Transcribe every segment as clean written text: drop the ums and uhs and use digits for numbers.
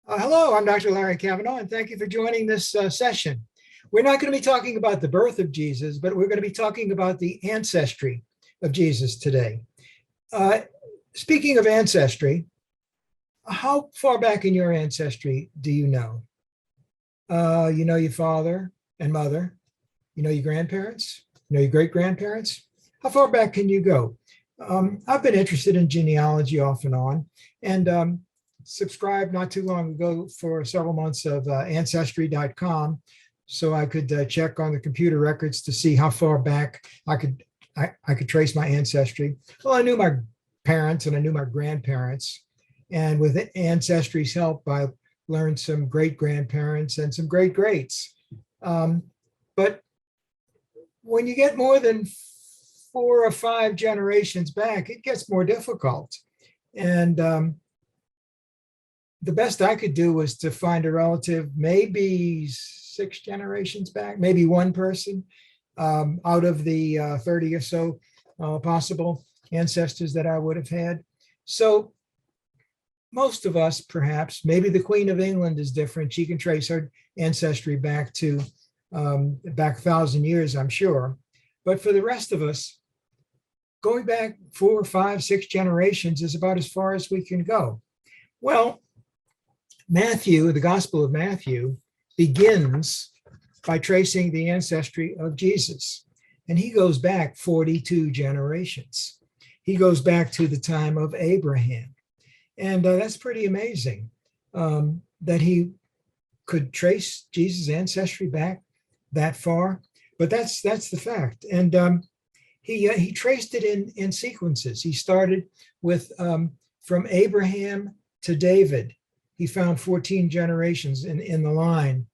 Hello, I'm Dr. Larry Kavanagh, and thank you for joining this session. We're not going to be talking about the birth of Jesus, but we're going to be talking about the ancestry of Jesus today. Speaking of ancestry, how far back in your ancestry do you know? You know your father and mother. You know your grandparents. You know your great-grandparents. How far back can you go? I've been interested in genealogy off and on, and subscribed not too long ago for several months of Ancestry.com, so I could check on the computer records to see how far back I could trace my ancestry. Well, I knew my parents and I knew my grandparents, and with Ancestry's help, I learned some great-grandparents and some great-greats. But when you get more than 4 or 5 generations back, it gets more difficult. And the best I could do was to find a relative, maybe 6 generations back, maybe one person out of the 30 or so possible ancestors that I would have had. So most of us, perhaps, maybe the Queen of England is different. She can trace her ancestry back to back 1,000 years, I'm sure. But for the rest of us, going back 4, 5, 6 generations is about as far as we can go. Well, Matthew, the Gospel of Matthew, begins by tracing the ancestry of Jesus. And he goes back 42 generations. He goes back to the time of Abraham. And that's pretty amazing that he could trace Jesus' ancestry back that far. But that's the fact. And he traced it in sequences. He started with from Abraham to David. He found 14 generations in the line,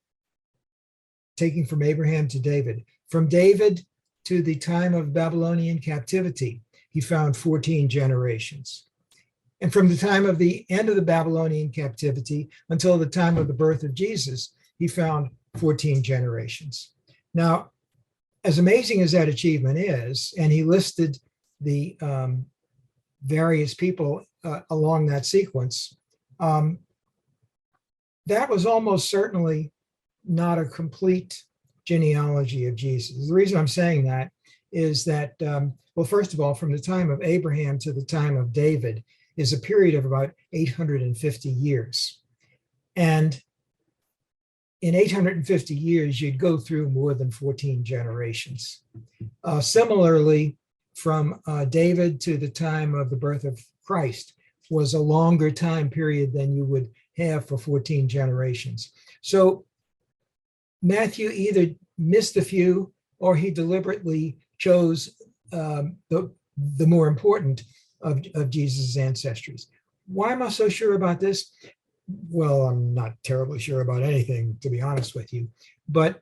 taking from Abraham to David. From David to the time of Babylonian captivity, he found 14 generations. And from the time of the end of the Babylonian captivity until the time of the birth of Jesus, he found 14 generations. Now, as amazing as that achievement is, and he listed the various people along that sequence, that was almost certainly not a complete genealogy of Jesus. The reason I'm saying that is that, well, first of all, from the time of Abraham to the time of David is a period of about 850 years. And in 850 years, you'd go through more than 14 generations. Similarly, from David to the time of the birth of Christ was a longer time period than you would have for 14 generations. So Matthew either missed a few or he deliberately chose the more important of Jesus' ancestries. Why am I so sure about this? Well, I'm not terribly sure about anything, to be honest with you, but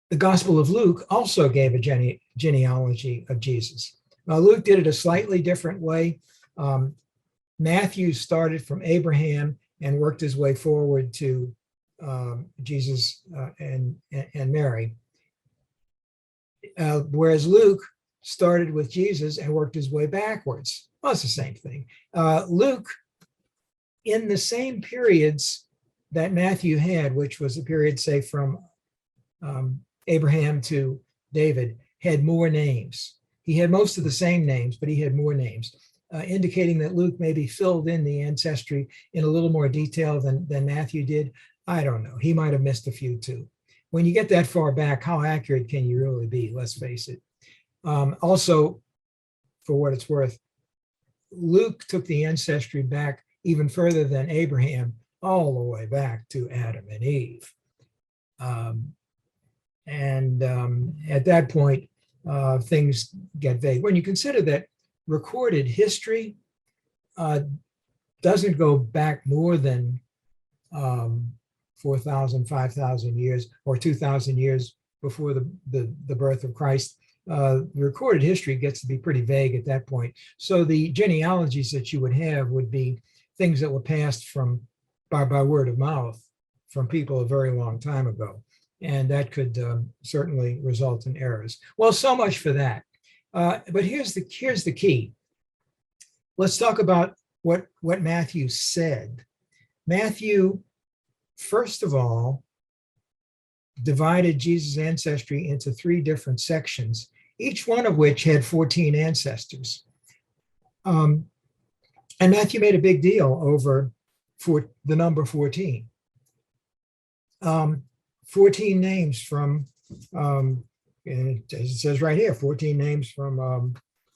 the Gospel of Luke also gave a genealogy of Jesus. Now, Luke did it a slightly different way. Matthew started from Abraham and worked his way forward to Jesus and Mary, whereas Luke started with Jesus and worked his way backwards. Well, it's the same thing. Luke, in the same periods that Matthew had, which was the period, say, from Abraham to David, had more names. He had most of the same names, but he had more names, indicating that Luke maybe filled in the ancestry in a little more detail than Matthew did. I don't know. He might have missed a few too. When you get that far back, how accurate can you really be? Let's face it. Also, for what it's worth, Luke took the ancestry back even further than Abraham, all the way back to Adam and Eve. At that point, things get vague. When you consider that recorded history doesn't go back more than 4,000, 5,000 years or 2,000 years before the birth of Christ, the recorded history gets to be pretty vague at that point. So the genealogies that you would have would be things that were passed by word of mouth from people a very long time ago. And that could certainly result in errors. Well, so much for that. But here's the key. Let's talk about what Matthew said. Matthew, first of all, divided Jesus' ancestry into 3 different sections, each one of which had 14 ancestors. And Matthew made a big deal over the number 14. 14 names from, and it says right here, 14 names from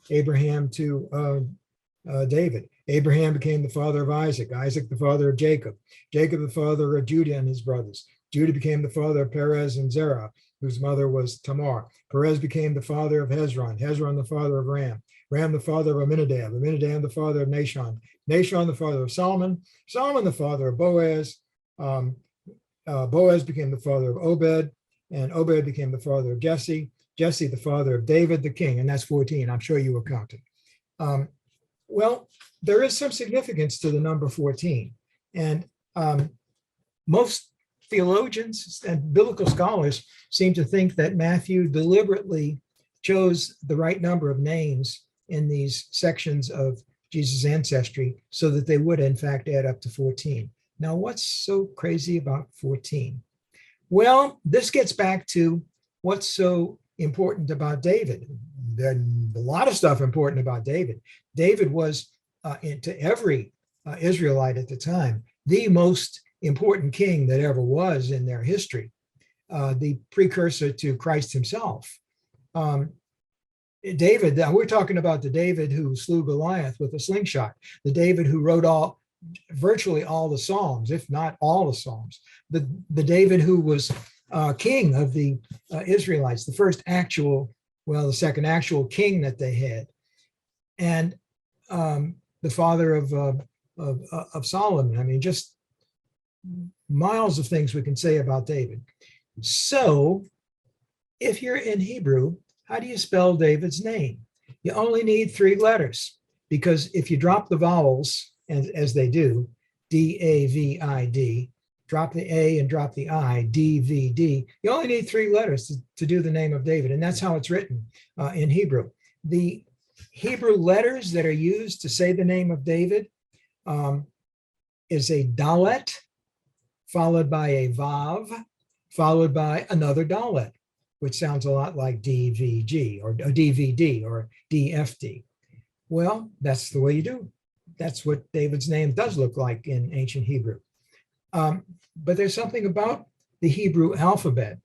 Abraham to David. Abraham became the father of Isaac, Isaac the father of Jacob, Jacob the father of Judah and his brothers. Judah became the father of Perez and Zerah, whose mother was Tamar. Perez became the father of Hezron, Hezron the father of Ram, Ram the father of Amminadab, Amminadab the father of Nahshon, Nahshon the father of Solomon, Solomon the father of Boaz, Boaz became the father of Obed, and Obed became the father of Jesse, Jesse the father of David the king, and that's 14. I'm sure you were counting. Well, there is some significance to the number 14, and most theologians and biblical scholars seem to think that Matthew deliberately chose the right number of names in these sections of Jesus' ancestry so that they would in fact add up to 14. Now, what's so crazy about 14? Well, this gets back to what's so important about David. There's a lot of stuff important about David. David was, to every Israelite at the time, the most important king that ever was in their history, the precursor to Christ himself. David, we're talking about the David who slew Goliath with a slingshot, the David who wrote virtually all the Psalms, if not all the Psalms, the David who was king of the Israelites, the first actual, well, the second actual king that they had, and the father of Solomon. I mean, just miles of things we can say about David. So if you're in Hebrew, how do you spell David's name? You only need 3 letters, because if you drop the vowels, and as they do, D-A-V-I-D, drop the A and drop the I, D-V-D, you only need 3 letters to do the name of David, and that's how it's written in Hebrew. The Hebrew letters that are used to say the name of David is a dalet, followed by a vav, followed by another dalet, which sounds a lot like DVG or DVD or DFD. Well, that's the way you do. That's what David's name does look like in ancient Hebrew. But there's something about the Hebrew alphabet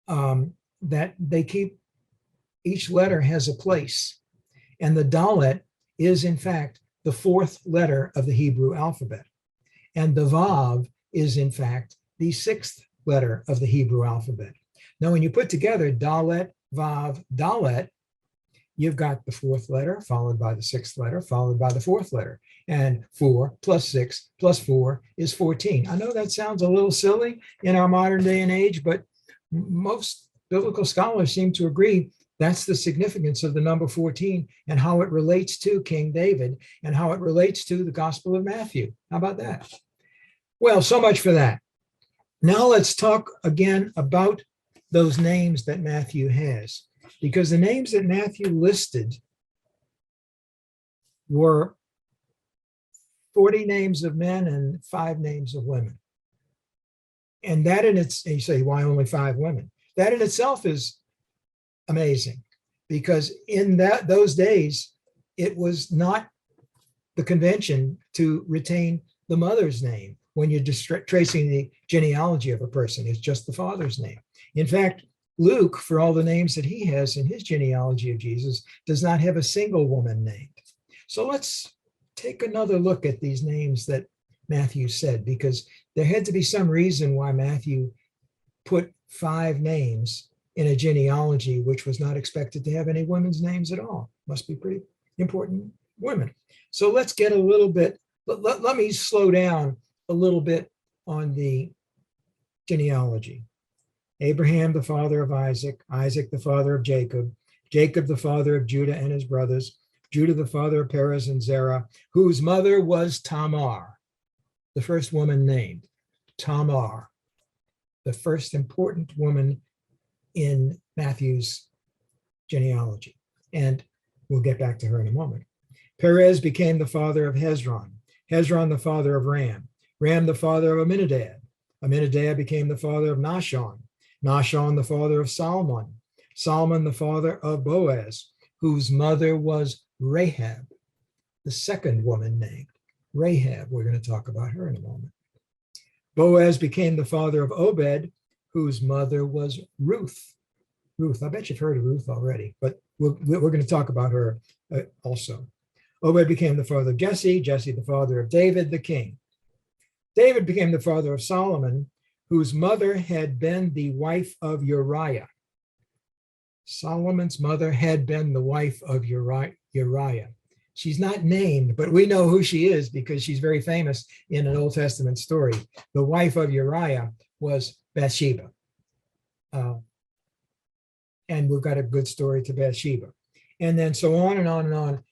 that they keep, each letter has a place. And the dalet is, in fact, the 4th letter of the Hebrew alphabet. And the vav is, in fact, the 6th letter of the Hebrew alphabet. Now, when you put together dalet, vav, dalet, you've got the 4th letter, followed by the 6th letter, followed by the 4th letter. And 4 plus 6 plus 4 is 14. I know that sounds a little silly in our modern day and age, but most biblical scholars seem to agree that's the significance of the number 14 and how it relates to King David and how it relates to the Gospel of Matthew. How about that? Well, so much for that. Now let's talk again about those names that Matthew has, because the names that Matthew listed were 40 names of men and 5 names of women. And that in its, and you say, why only 5 women? That in itself is amazing, because in those days, it was not the convention to retain the mother's name when you're just tracing the genealogy of a person. It's just the father's name. In fact, Luke, for all the names that he has in his genealogy of Jesus, does not have a single woman named. So let's take another look at these names that Matthew said, because there had to be some reason why Matthew put 5 names in a genealogy which was not expected to have any women's names at all. Must be pretty important women. So let's get a little bit, let me slow down a little bit on the genealogy. Abraham, the father of Isaac, Isaac, the father of Jacob, Jacob, the father of Judah and his brothers, Judah, the father of Perez and Zerah, whose mother was Tamar, the first woman named, Tamar, the first important woman in Matthew's genealogy. And we'll get back to her in a moment. Perez became the father of Hezron, Hezron the father of Ram, Ram the father of Amminadab. Amminadab became the father of Nahshon. Nahshon the father of Salmon. Salmon the father of Boaz, whose mother was Rahab, the second woman named Rahab. We're going to talk about her in a moment. Boaz became the father of Obed, whose mother was Ruth. Ruth, I bet you've heard of Ruth already, but we're going to talk about her also. Obed became the father of Jesse, Jesse the father of David the king. David became the father of Solomon, whose mother had been the wife of Uriah. Solomon's mother had been the wife of Uriah. She's not named, but we know who she is because she's very famous in an Old Testament story. The wife of Uriah was Bathsheba. And we've got a good story to Bathsheba. And then so on and on and on.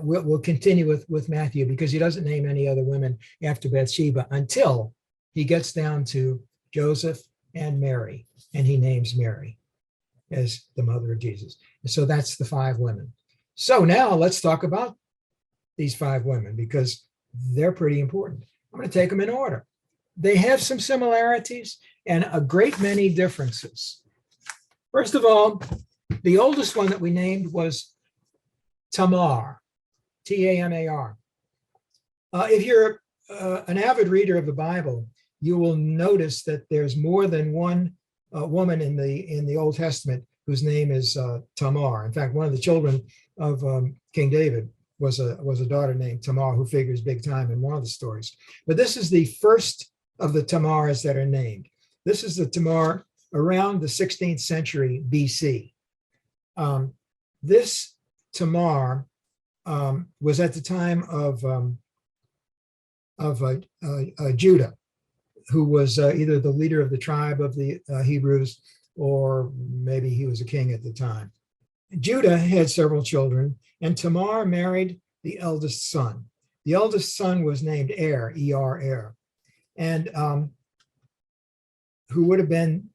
We'll continue with Matthew because he doesn't name any other women after Bathsheba until he gets down to Joseph and Mary, and he names Mary as the mother of Jesus. And so that's the 5 women. So now let's talk about these 5 women because they're pretty important. I'm going to take them in order. They have some similarities and a great many differences. First of all, the oldest one that we named was Tamar. Tamar. If you're an avid reader of the Bible, you will notice that there's more than one woman in the Old Testament whose name is Tamar. In fact, one of the children of King David was a daughter named Tamar who figures big time in one of the stories. But this is the first of the Tamars that are named. This is the Tamar around the 16th century BC. This Tamar was at the time of Judah, who was either the leader of the tribe of the Hebrews, or maybe he was a king at the time. Judah had several children, and Tamar married the eldest son. The eldest son was named Er, E-R, and who would have been,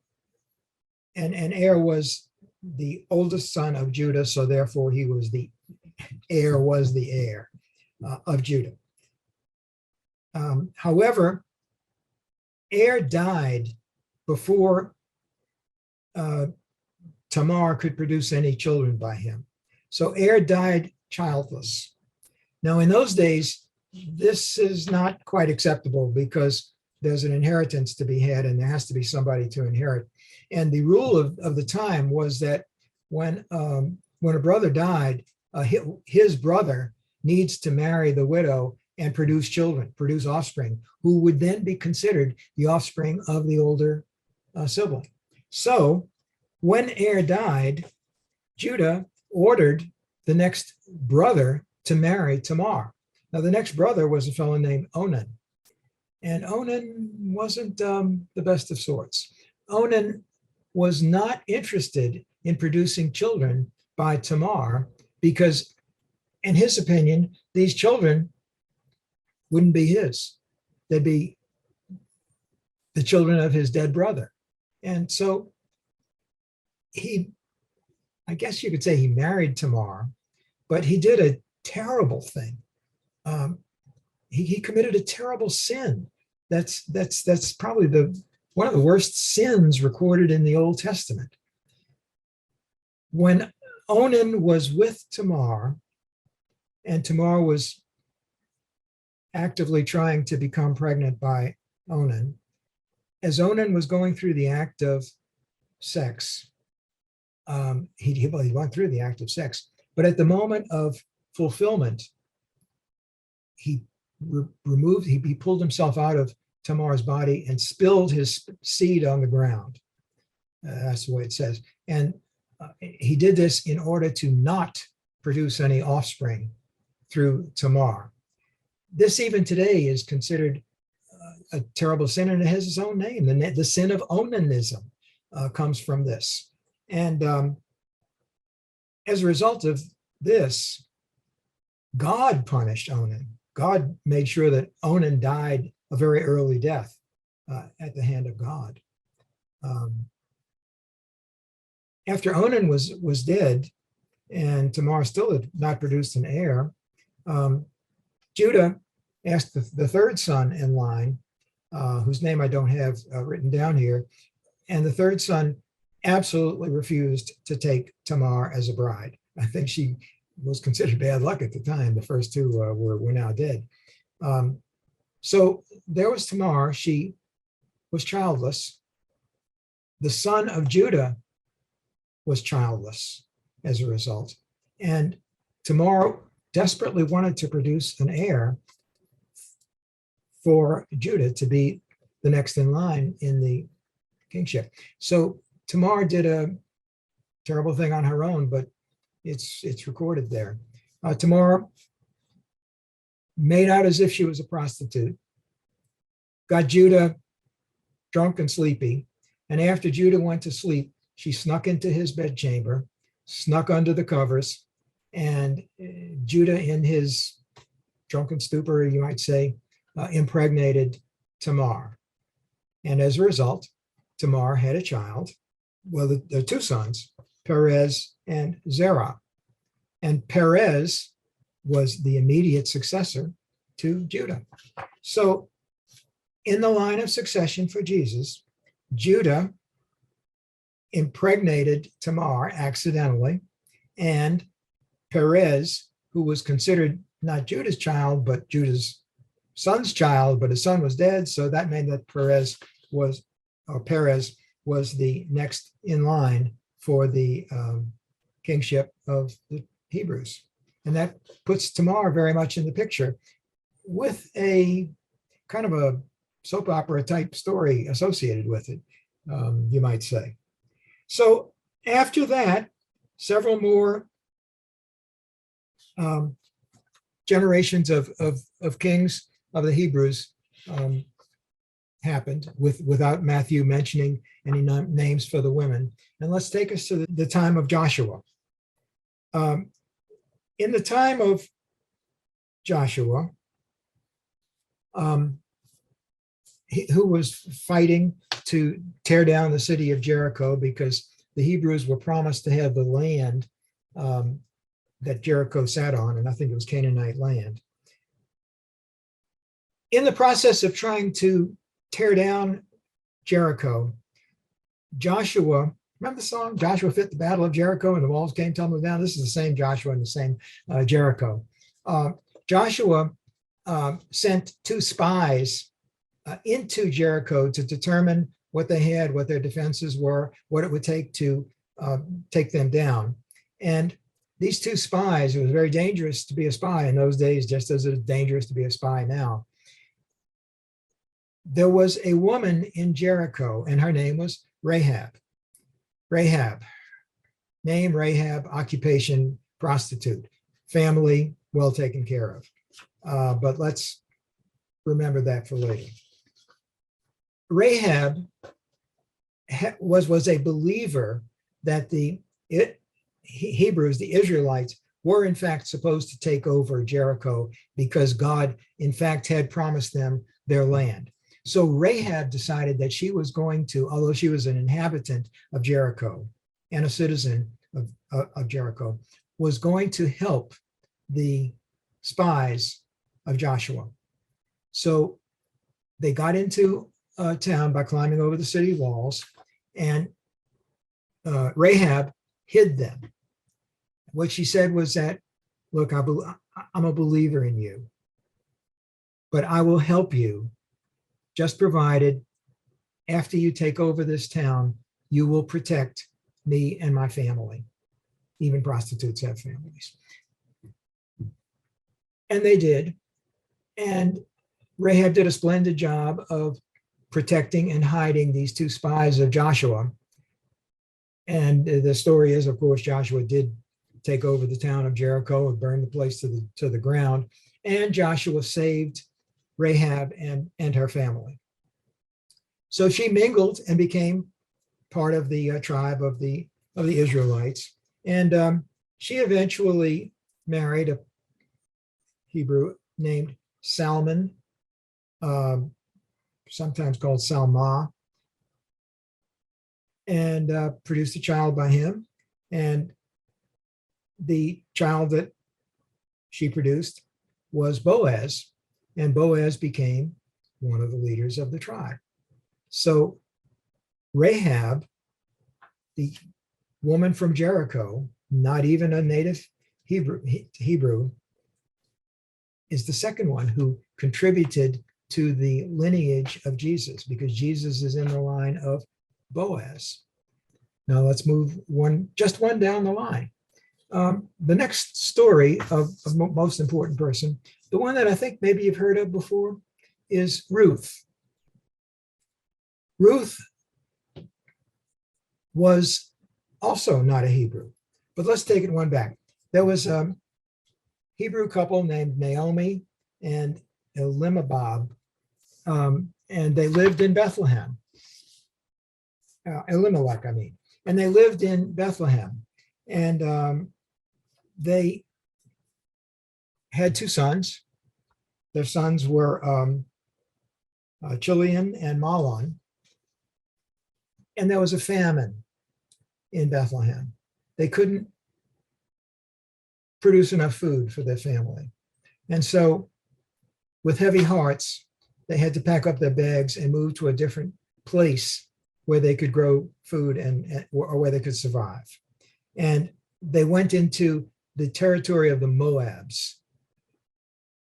and Er was the oldest son of Judah, so therefore he was the heir of Judah. However, Er died before Tamar could produce any children by him. So Er died childless. Now, in those days, this is not quite acceptable because there's an inheritance to be had and there has to be somebody to inherit. And the rule of the time was that when a brother died, his brother needs to marry the widow and produce children, produce offspring, who would then be considered the offspring of the older sibling. So when Er died, Judah ordered the next brother to marry Tamar. Now, the next brother was a fellow named Onan. And Onan wasn't the best of sorts. Onan was not interested in producing children by Tamar because, in his opinion, these children wouldn't be his. They'd be the children of his dead brother. And so I guess you could say he married Tamar, but he did a terrible thing. He committed a terrible sin. That's probably one of the worst sins recorded in the Old Testament. When Onan was with Tamar, and Tamar was actively trying to become pregnant by Onan, as Onan was going through the act of sex, he went through the act of sex, but at the moment of fulfillment, he pulled himself out of Tamar's body and spilled his seed on the ground. That's the way it says. And he did this in order to not produce any offspring through Tamar. This even today is considered a terrible sin, and it has its own name. The sin of onanism comes from this. And as a result of this, God punished Onan. God made sure that Onan died a very early death at the hand of God. After Onan was dead, and Tamar still had not produced an heir, Judah asked the third son in line whose name I don't have written down here. And the third son absolutely refused to take Tamar as a bride. I think she was considered bad luck at the time. The first two were now dead. So there was Tamar. She was childless. The son of Judah was childless as a result. And Tamar desperately wanted to produce an heir for Judah to be the next in line in the kingship. So Tamar did a terrible thing on her own, but it's recorded there. Tamar made out as if she was a prostitute, got Judah drunk and sleepy, and after Judah went to sleep, she snuck into his bedchamber, snuck under the covers, and Judah, in his drunken stupor, you might say, impregnated Tamar. And as a result, Tamar had a child. Well, there are two sons, Perez and Zerah. And Perez was the immediate successor to Judah. So in the line of succession for Jesus, Judah impregnated Tamar accidentally, and Perez, who was considered not Judah's child, but Judah's son's child, but his son was dead, so that meant that Perez was the next in line for the kingship of the Hebrews. And that puts Tamar very much in the picture, with a kind of a soap opera type story associated with it, you might say. So after that, several more generations of kings of the Hebrews happened, without Matthew mentioning any names for the women. And let's take us to the time of Joshua. In the time of Joshua, who was fighting to tear down the city of Jericho, because the Hebrews were promised to have the land that Jericho sat on, and I think it was Canaanite land. In the process of trying to tear down Jericho, Joshua, remember the song, Joshua fit the battle of Jericho and the walls came tumbling down? This is the same Joshua and the same Jericho. Joshua sent two spies into Jericho to determine what they had, what their defenses were, what it would take to take them down. And these two spies, it was very dangerous to be a spy in those days, just as it is dangerous to be a spy now. There was a woman in Jericho, and her name was Rahab. Rahab, name Rahab, occupation prostitute, family well taken care of. But let's remember that for later. Rahab was a believer that the Hebrews, the Israelites, were in fact supposed to take over Jericho because God, in fact, had promised them their land. So Rahab decided that she was going to, although she was an inhabitant of Jericho and a citizen of Jericho, was going to help the spies of Joshua. So they got into town by climbing over the city walls, and Rahab hid them. What she said was that, look, I'm a believer in you, but I will help you, just provided after you take over this town, you will protect me and my family. Even prostitutes have families. And they did. And Rahab did a splendid job of protecting and hiding these two spies of Joshua. And the story is, of course, Joshua did take over the town of Jericho and burn the place to the ground. And Joshua saved Rahab and her family. So she mingled and became part of the tribe of the Israelites. And she eventually married a Hebrew named Salmon, sometimes called Salma, and produced a child by him. And the child that she produced was Boaz, and Boaz became one of the leaders of the tribe. So Rahab, the woman from Jericho, not even a native Hebrew, is the second one who contributed to the lineage of Jesus, because Jesus is in the line of Boaz. Now let's move just one down the line. The next story of most important person, the one that I think maybe you've heard of before, is Ruth. Ruth was also not a Hebrew, but let's take it one back. There was a Hebrew couple named Naomi and Elimelech, and they lived in Bethlehem. Elimelech, I mean. And they lived in Bethlehem. And they had two sons. Their sons were Chilion and Mahlon. And there was a famine in Bethlehem. They couldn't produce enough food for their family. And so, with heavy hearts, they had to pack up their bags and move to a different place where they could grow food or where they could survive. And they went into the territory of the Moabs,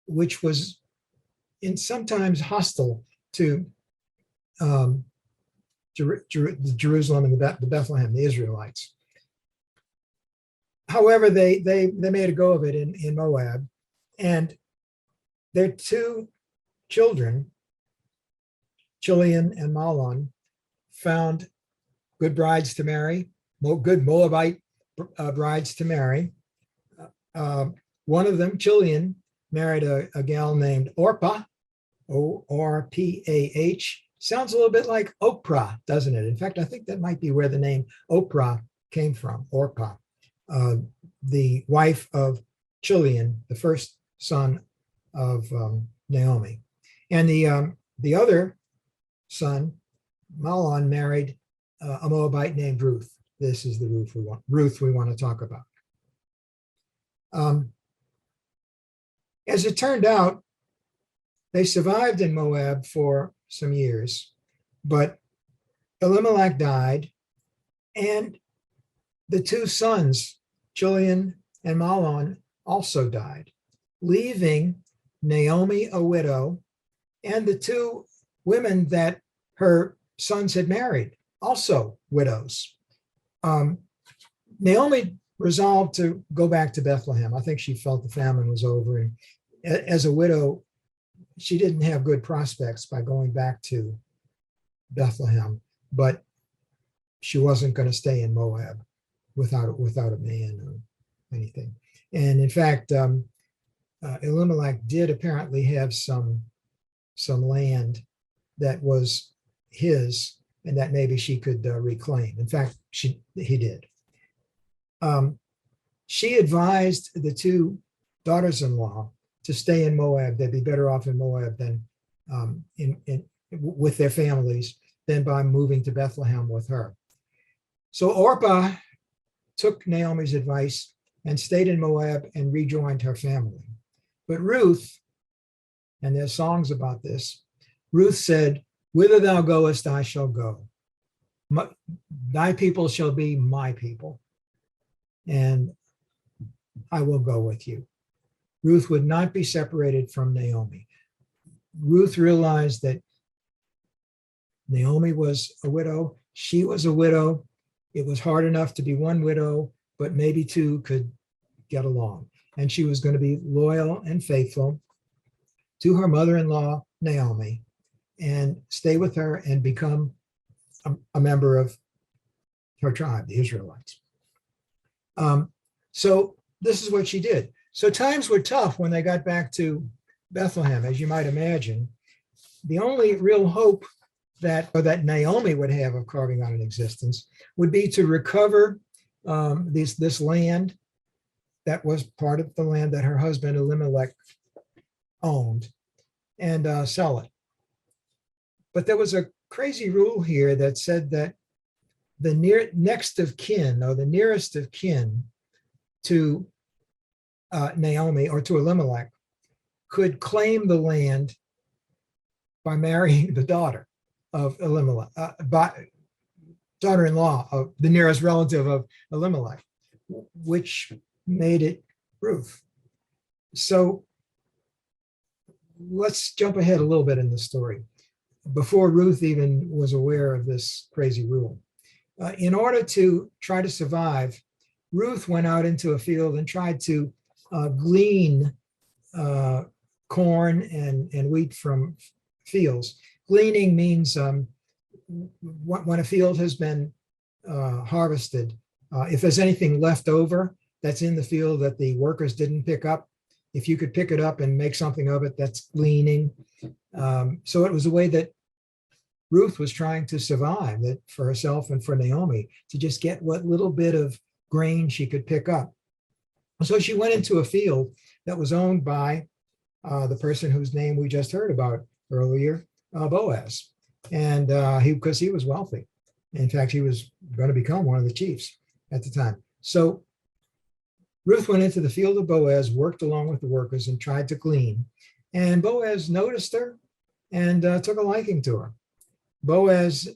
which was sometimes hostile to Jerusalem and the Bethlehem, the Israelites. However, they made a go of it in Moab, and their two children, Chilion and Mahlon, found good brides to marry, good Moabite brides to marry. One of them, Chilion, married a gal named Orpah, O-R-P-A-H. Sounds a little bit like Oprah, doesn't it? In fact, I think that might be where the name Oprah came from, Orpah, the wife of Chilion, the first son of Naomi. And the other son, Mahlon, married a Moabite named Ruth. This is the Ruth we want to talk about. As it turned out, they survived in Moab for some years, but Elimelech died, and the two sons, Chilion and Mahlon, also died, leaving Naomi a widow, and the two women that her sons had married, also widows. Naomi resolved to go back to Bethlehem. I think she felt the famine was over, and as a widow, she didn't have good prospects by going back to Bethlehem, but she wasn't going to stay in Moab without a man or anything. And in fact, Elimelech did apparently have some land that was his, and that maybe she could reclaim. In fact, he did. She advised the two daughters-in-law to stay in Moab. They'd be better off in Moab than with their families than by moving to Bethlehem with her. So Orpah took Naomi's advice and stayed in Moab and rejoined her family. But Ruth, and there's songs about this, Ruth said, "Whither thou goest, I shall go. Thy people shall be my people, and I will go with you." Ruth would not be separated from Naomi. Ruth realized that Naomi was a widow. She was a widow. It was hard enough to be one widow, but maybe two could get along. And she was going to be loyal and faithful to her mother-in-law, Naomi, and stay with her and become a member of her tribe, the Israelites. So this is what she did. So times were tough when they got back to Bethlehem, as you might imagine. The only real hope that Naomi would have of carving out an existence would be to recover this land that was part of the land that her husband Elimelech owned and sell it. But there was a crazy rule here that said that the next of kin, or the nearest of kin to Naomi or to Elimelech, could claim the land by marrying the daughter of Elimelech, daughter-in-law of the nearest relative of Elimelech, which made it Ruth. So let's jump ahead a little bit in the story. Before Ruth even was aware of this crazy rule. In order to try to survive, Ruth went out into a field and tried to glean corn and wheat from fields. Gleaning means when a field has been harvested, if there's anything left over that's in the field that the workers didn't pick up, if you could pick it up and make something of it, that's gleaning. So it was a way that Ruth was trying to survive, that for herself and for Naomi, to just get what little bit of grain she could pick up. So she went into a field that was owned by the person whose name we just heard about earlier, Boaz. And because he was wealthy. In fact, he was going to become one of the chiefs at the time. So Ruth went into the field of Boaz, worked along with the workers, and tried to glean. And Boaz noticed her and took a liking to her. Boaz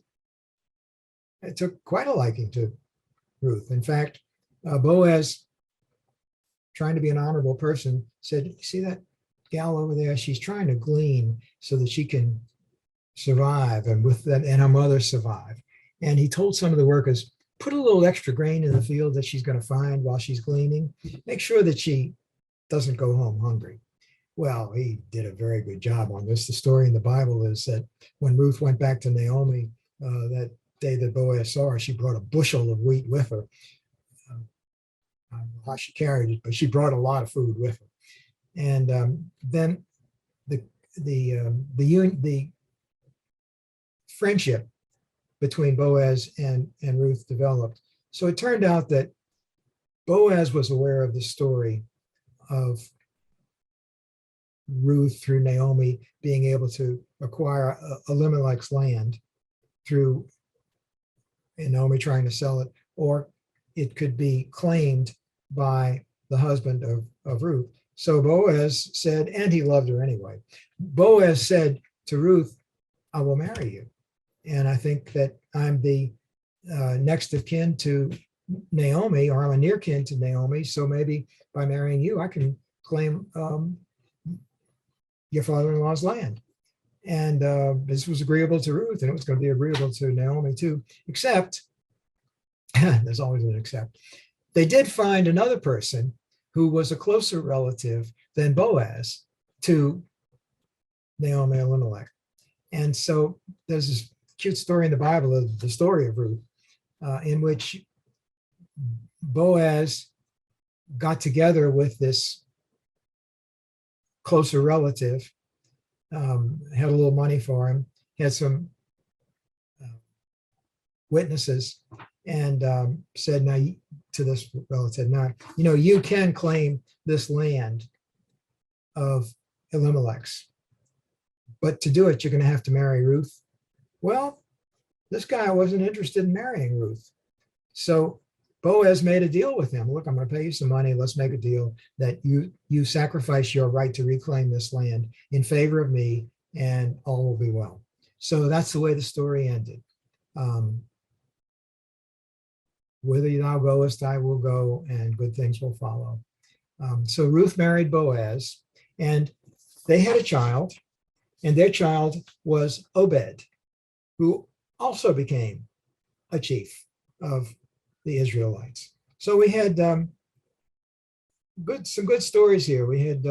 took quite a liking to Ruth. In fact, Boaz, trying to be an honorable person, said, "See that gal over there? She's trying to glean so that she can survive, and with that, and her mother survive." And he told some of the workers, "Put a little extra grain in the field that she's going to find while she's gleaning. Make sure that she doesn't go home hungry." Well, he did a very good job on this. The story in the Bible is that when Ruth went back to Naomi that day that Boaz saw her, she brought a bushel of wheat with her. I don't know how she carried it, but she brought a lot of food with her. And then the friendship between Boaz and Ruth developed. So it turned out that Boaz was aware of the story of Ruth through Naomi being able to acquire Elimelech's land through Naomi trying to sell it, or it could be claimed by the husband of Ruth. So Boaz said, and he loved her anyway, Boaz said to Ruth, "I will marry you. And I think that I'm the next of kin to Naomi, or I'm a near kin to Naomi. So maybe by marrying you, I can claim your father-in-law's land." And this was agreeable to Ruth, and it was going to be agreeable to Naomi too, except, there's always an except, they did find another person who was a closer relative than Boaz to Naomi and Elimelech. And so there's this cute story in the Bible of the story of Ruth, in which Boaz got together with this closer relative, had a little money for him, had some witnesses, and said, "Now to this relative, now, you can claim this land of Elimelech's, but to do it, you're going to have to marry Ruth." Well, this guy wasn't interested in marrying Ruth. So Boaz made a deal with him. "Look, I'm going to pay you some money. Let's make a deal that you sacrifice your right to reclaim this land in favor of me, and all will be well." So that's the way the story ended. Whither thou goest, I will go, and good things will follow. So Ruth married Boaz, and they had a child, and their child was Obed, who also became a chief of the Israelites. So we had some good stories here. We had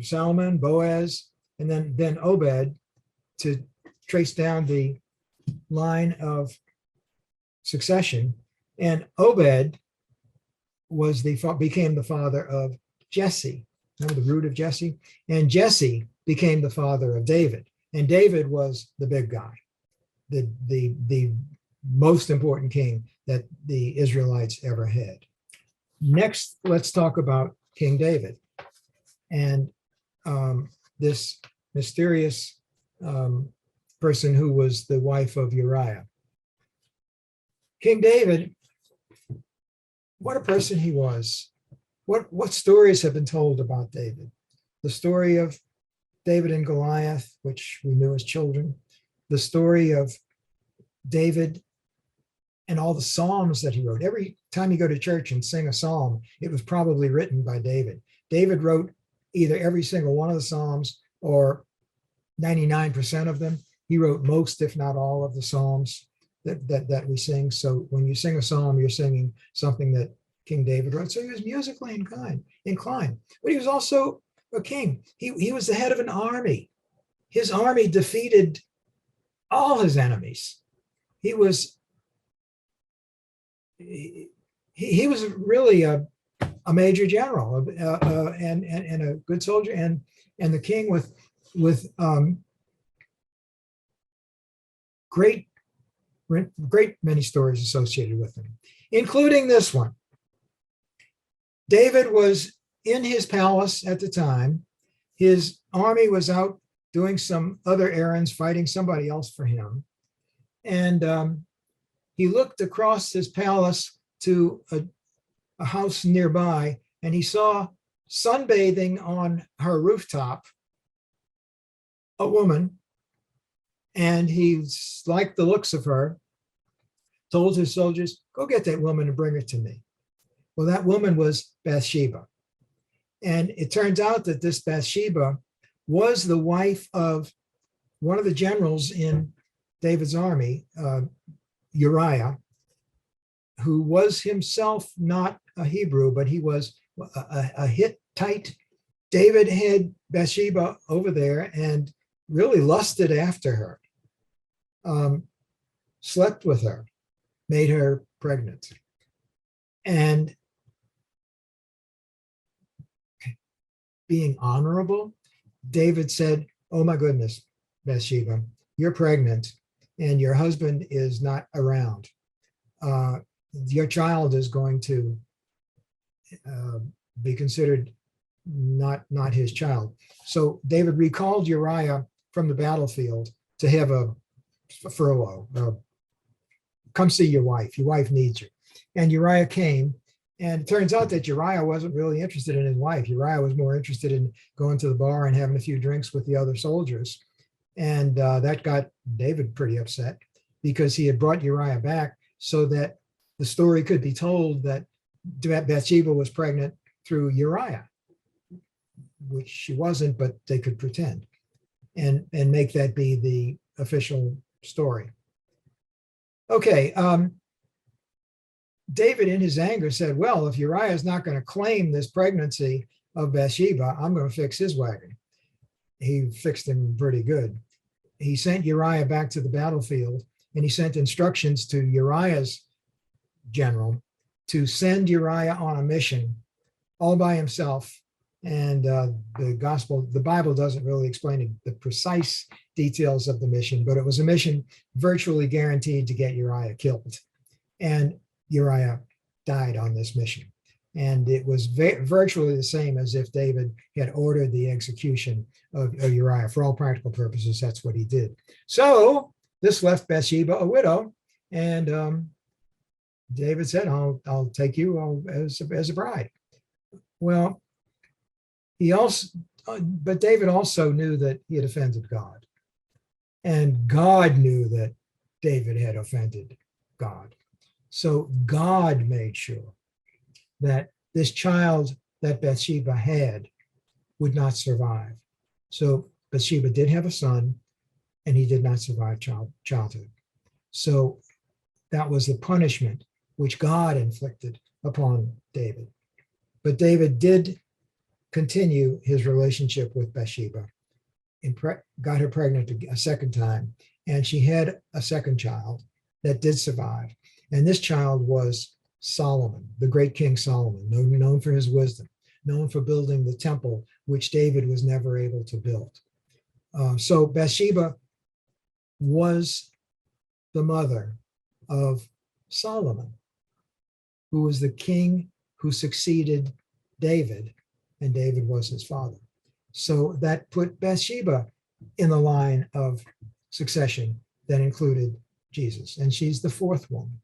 Salmon, Boaz, and then Obed to trace down the line of succession. And Obed became the father of Jesse. Remember the root of Jesse? And Jesse became the father of David. And David was the big guy, the most important king that the Israelites ever had. Next, let's talk about King David and this mysterious person who was the wife of Uriah. King David, what a person he was. What stories have been told about David? The story of David and Goliath, which we knew as children, the story of David and all the psalms that he wrote. Every time you go to church and sing a psalm, it was probably written by David. David wrote either every single one of the psalms or 99% of them. He wrote most, if not all, of the psalms that we sing. So when you sing a psalm, you're singing something that King David wrote. So he was musically inclined. But he was also a king. He was the head of an army. His army defeated all his enemies. He was really a major general and a good soldier, and the king with great many stories associated with him, including this one. David was in his palace at the time. His army was out doing some other errands, fighting somebody else for him. And he looked across his palace to a house nearby, and he saw sunbathing on her rooftop a woman, and he liked the looks of her, told his soldiers, "Go get that woman and bring her to me." Well, that woman was Bathsheba. And it turns out that this Bathsheba was the wife of one of the generals in David's army, Uriah, who was himself not a Hebrew, but he was a Hittite. David had Bathsheba over there and really lusted after her, slept with her, made her pregnant. And being honorable, David said, "Oh my goodness, Bathsheba, you're pregnant and your husband is not around. Your child is going to be considered not his child." So David recalled Uriah from the battlefield to have a furlough. Come see your wife. Your wife needs you. And Uriah came. And it turns out that Uriah wasn't really interested in his wife. Uriah was more interested in going to the bar and having a few drinks with the other soldiers. And that got David pretty upset because he had brought Uriah back so that the story could be told that Bathsheba was pregnant through Uriah, which she wasn't, but they could pretend and make that be the official story. Okay. David, in his anger, said, "Well, if Uriah is not going to claim this pregnancy of Bathsheba, I'm going to fix his wagon." He fixed him pretty good. He sent Uriah back to the battlefield, and he sent instructions to Uriah's general to send Uriah on a mission all by himself. And the Bible doesn't really explain the precise details of the mission, but it was a mission virtually guaranteed to get Uriah killed. And Uriah died on this mission. And it was virtually the same as if David had ordered the execution of Uriah. For all practical purposes, that's what he did. So this left Bathsheba a widow. And David said, I'll take you as a bride. Well, but David also knew that he had offended God. And God knew that David had offended God. So God made sure that this child that Bathsheba had would not survive. So Bathsheba did have a son, and he did not survive childhood. So that was the punishment which God inflicted upon David. But David did continue his relationship with Bathsheba, got her pregnant a second time, and she had a second child that did survive. And this child was Solomon, the great King Solomon, known for his wisdom, known for building the temple, which David was never able to build. So Bathsheba was the mother of Solomon, who was the king who succeeded David, and David was his father. So that put Bathsheba in the line of succession that included Jesus. And she's the fourth one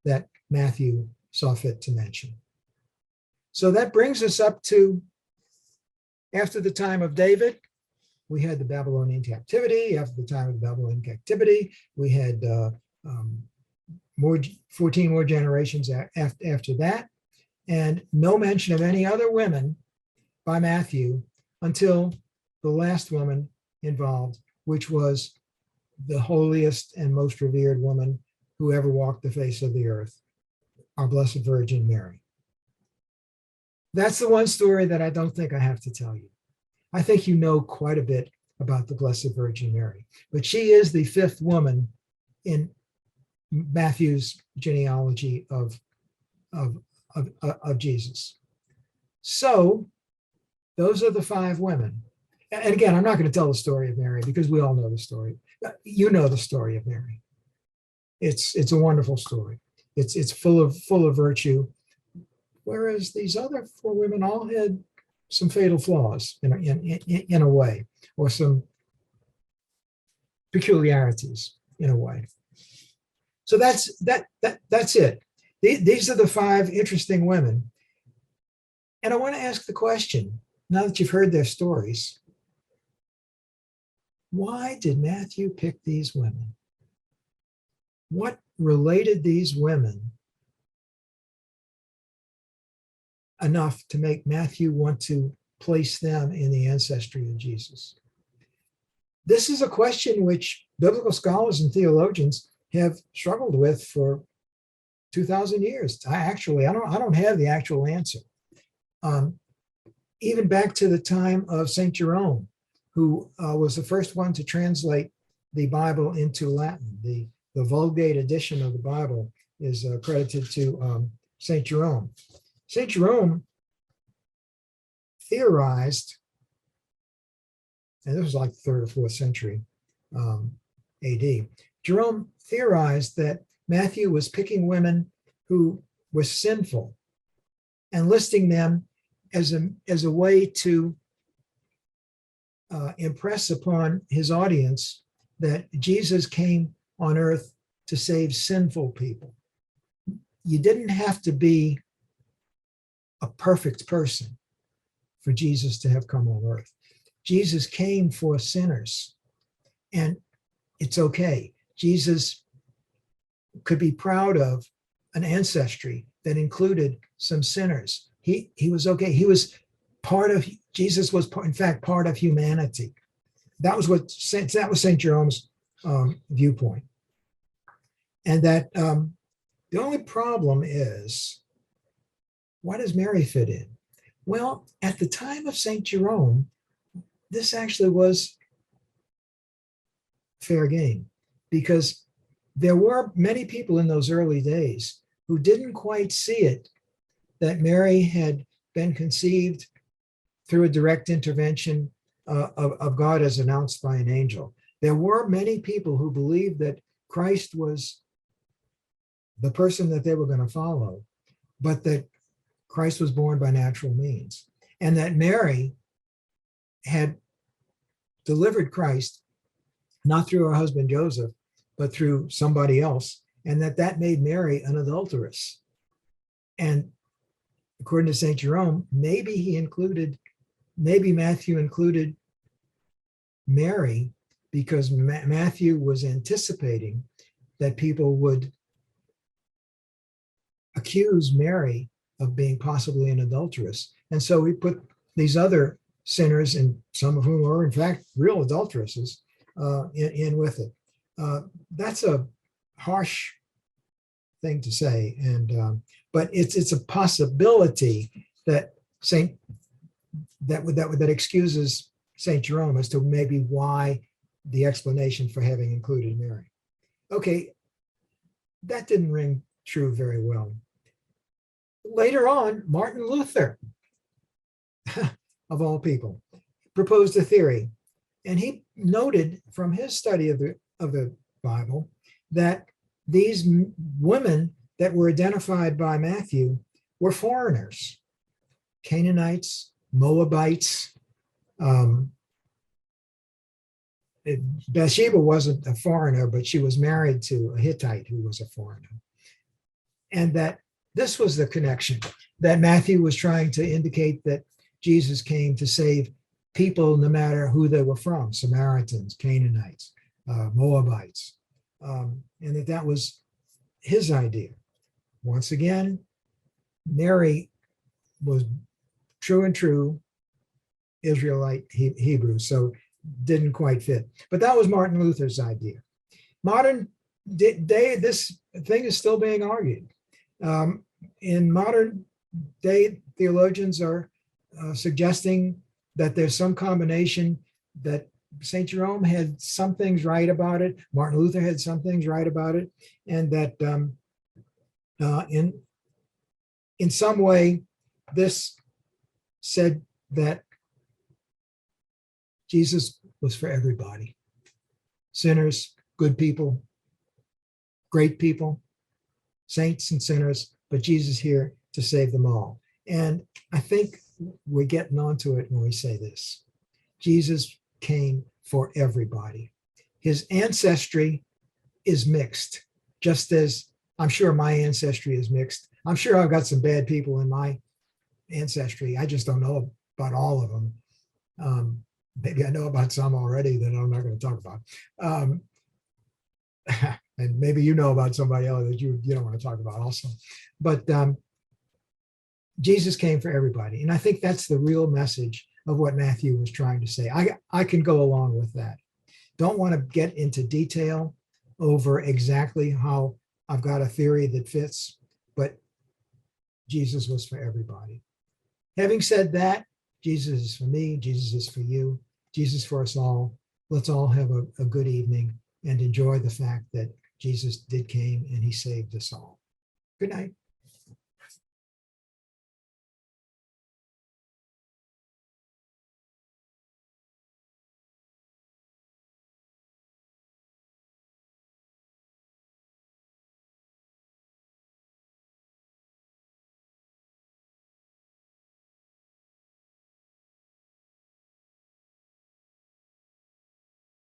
that Matthew saw fit to mention. So that brings us up to after the time of David, We had the Babylonian captivity. After the time of the Babylonian captivity, we had 14 more generations after that, and no mention of any other women by Matthew until the last woman involved, which was the holiest and most revered woman who ever walked the face of the earth, our Blessed Virgin Mary. That's the one story that I don't think I have to tell you. I think you know quite a bit about the Blessed Virgin Mary, but she is the fifth woman in Matthew's genealogy of Jesus. So those are the five women. And again, I'm not going to tell the story of Mary because we all know the story. You know the story of Mary. It's a wonderful story. It's full of virtue, whereas these other four women all had some fatal flaws in a way, or some peculiarities in a way. So that's it. These are the five interesting women. And I want to ask the question, now that you've heard their stories, why did Matthew pick these women? What related these women enough to make Matthew want to place them in the ancestry of Jesus? This is a question which biblical scholars and theologians have struggled with for 2,000 years. I don't have the actual answer. Even back to the time of St. Jerome, who was the first one to translate the Bible into Latin. The Vulgate edition of the Bible is credited to St. Jerome. St. Jerome theorized, and this was like the 3rd or 4th century AD, Jerome theorized that Matthew was picking women who were sinful and listing them as a way to impress upon his audience that Jesus came on earth to save sinful people. You didn't have to be a perfect person for Jesus to have come on earth. Jesus came for sinners, and it's okay. Jesus could be proud of an ancestry that included some sinners. He was okay. Jesus was in fact part of humanity. That was St. Jerome's viewpoint. And that the only problem is, why does Mary fit in? Well, at the time of St. Jerome, this actually was fair game, because there were many people in those early days who didn't quite see it, that Mary had been conceived through a direct intervention of God as announced by an angel. There were many people who believed that Christ was the person that they were going to follow, but that Christ was born by natural means, and that Mary had delivered Christ not through her husband Joseph, but through somebody else, and that made Mary an adulteress. And according to St. Jerome, maybe Matthew included Mary because Matthew was anticipating that people would accuse Mary of being possibly an adulteress. And so he put these other sinners, and some of whom were in fact real adulteresses, in with it. That's a harsh thing to say, but it's a possibility that that excuses St. Jerome as to maybe why the explanation for having included Mary. Okay, that didn't ring true very well. Later on, Martin Luther, of all people, proposed a theory, and he noted from his study of the Bible that these women that were identified by Matthew were foreigners, Canaanites, Moabites. Bathsheba wasn't a foreigner, but she was married to a Hittite who was a foreigner. And that this was the connection, that Matthew was trying to indicate that Jesus came to save people, no matter who they were from, Samaritans, Canaanites, Moabites, and that was his idea. Once again, Mary was true and true Israelite Hebrew, so didn't quite fit. But that was Martin Luther's idea. Modern day, this thing is still being argued. In modern day, theologians are suggesting that there's some combination, that St. Jerome had some things right about it, Martin Luther had some things right about it, and that in some way, this said that Jesus was for everybody. Sinners, good people, great people, saints and sinners, but Jesus here to save them all. And I think we're getting onto it when we say this. Jesus came for everybody. His ancestry is mixed, just as I'm sure my ancestry is mixed. I'm sure I've got some bad people in my ancestry. I just don't know about all of them. Maybe I know about some already that I'm not going to talk about. And maybe you know about somebody else that you don't want to talk about also. But Jesus came for everybody. And I think that's the real message of what Matthew was trying to say. I can go along with that. Don't want to get into detail over exactly how I've got a theory that fits, but Jesus was for everybody. Having said that, Jesus is for me, Jesus is for you, Jesus for us all. Let's all have a good evening and enjoy the fact that Jesus did came and he saved us all. Good night.